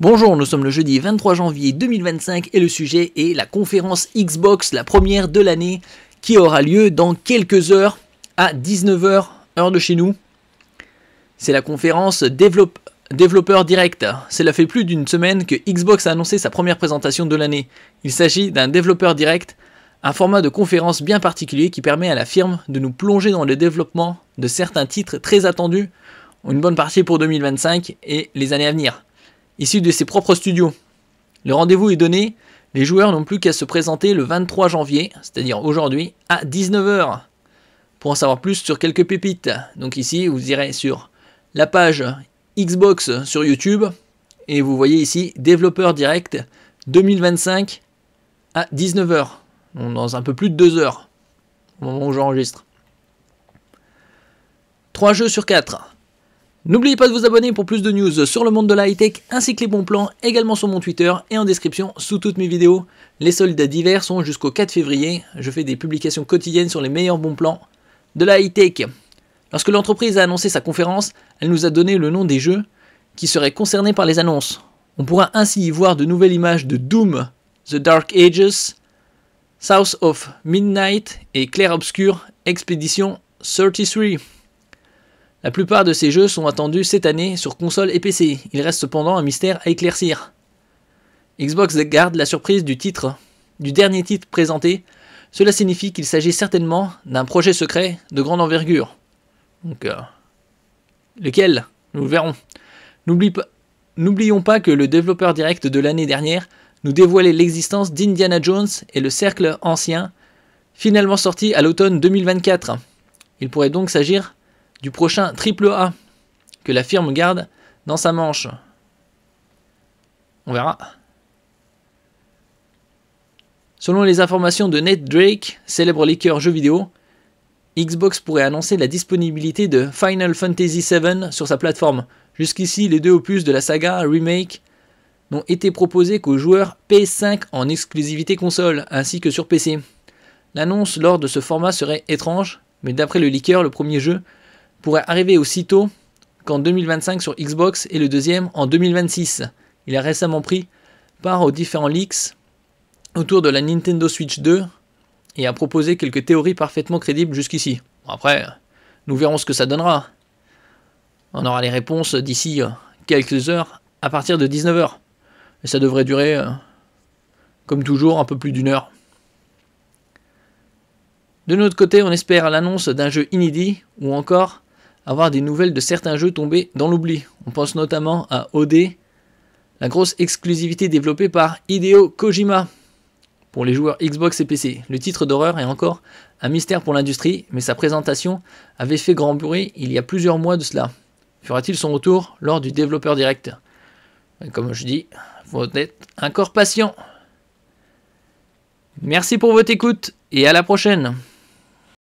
Bonjour, nous sommes le jeudi 23 janvier 2025 et le sujet est la conférence Xbox, la première de l'année, qui aura lieu dans quelques heures à 19 h, heure de chez nous. C'est la conférence Développeur Direct. Cela fait plus d'une semaine que Xbox a annoncé sa première présentation de l'année. Il s'agit d'un développeur direct, un format de conférence bien particulier qui permet à la firme de nous plonger dans le développement de certains titres très attendus, une bonne partie pour 2025 et les années à venir. Issu de ses propres studios. Le rendez-vous est donné, les joueurs n'ont plus qu'à se présenter le 23 janvier, c'est-à-dire aujourd'hui, à 19 h. Pour en savoir plus sur quelques pépites, donc ici vous irez sur la page Xbox sur YouTube, et vous voyez ici Développeur Direct 2025 à 19 h, donc dans un peu plus de 2 heures, au moment où j'enregistre. 3 jeux sur 4. N'oubliez pas de vous abonner pour plus de news sur le monde de la high-tech ainsi que les bons plans, également sur mon Twitter et en description sous toutes mes vidéos. Les soldes d'hiver sont jusqu'au 4 février. Je fais des publications quotidiennes sur les meilleurs bons plans de la high-tech. Lorsque l'entreprise a annoncé sa conférence, elle nous a donné le nom des jeux qui seraient concernés par les annonces. On pourra ainsi y voir de nouvelles images de Doom, The Dark Ages, South of Midnight et Clair Obscur Expedition 33. La plupart de ces jeux sont attendus cette année sur console et PC. Il reste cependant un mystère à éclaircir. Xbox garde la surprise du dernier titre présenté. Cela signifie qu'il s'agit certainement d'un projet secret de grande envergure. Donc, lequel? Nous le verrons. N'oublions pas que le développeur direct de l'année dernière nous dévoilait l'existence d'Indiana Jones et le Cercle Ancien, finalement sorti à l'automne 2024. Il pourrait donc s'agir du prochain AAA que la firme garde dans sa manche. On verra. Selon les informations de Nate Drake, célèbre leaker jeux vidéo, Xbox pourrait annoncer la disponibilité de Final Fantasy VII sur sa plateforme. Jusqu'ici, les deux opus de la saga remake n'ont été proposés qu'aux joueurs PS5 en exclusivité console, ainsi que sur PC. L'annonce lors de ce format serait étrange, mais d'après le leaker, le premier jeu pourrait arriver aussitôt qu'en 2025 sur Xbox et le deuxième en 2026. Il a récemment pris part aux différents leaks autour de la Nintendo Switch 2 et a proposé quelques théories parfaitement crédibles jusqu'ici. Bon, après, nous verrons ce que ça donnera. On aura les réponses d'ici quelques heures à partir de 19 h. Et ça devrait durer, comme toujours, un peu plus d'1 heure. De notre côté, on espère l'annonce d'un jeu inédit ou encore avoir des nouvelles de certains jeux tombés dans l'oubli. On pense notamment à OD, la grosse exclusivité développée par Hideo Kojima pour les joueurs Xbox et PC. Le titre d'horreur est encore un mystère pour l'industrie, mais sa présentation avait fait grand bruit il y a plusieurs mois de cela. Fera-t-il son retour lors du développeur direct? Et comme je dis, il faut être encore patient. Merci pour votre écoute et à la prochaine.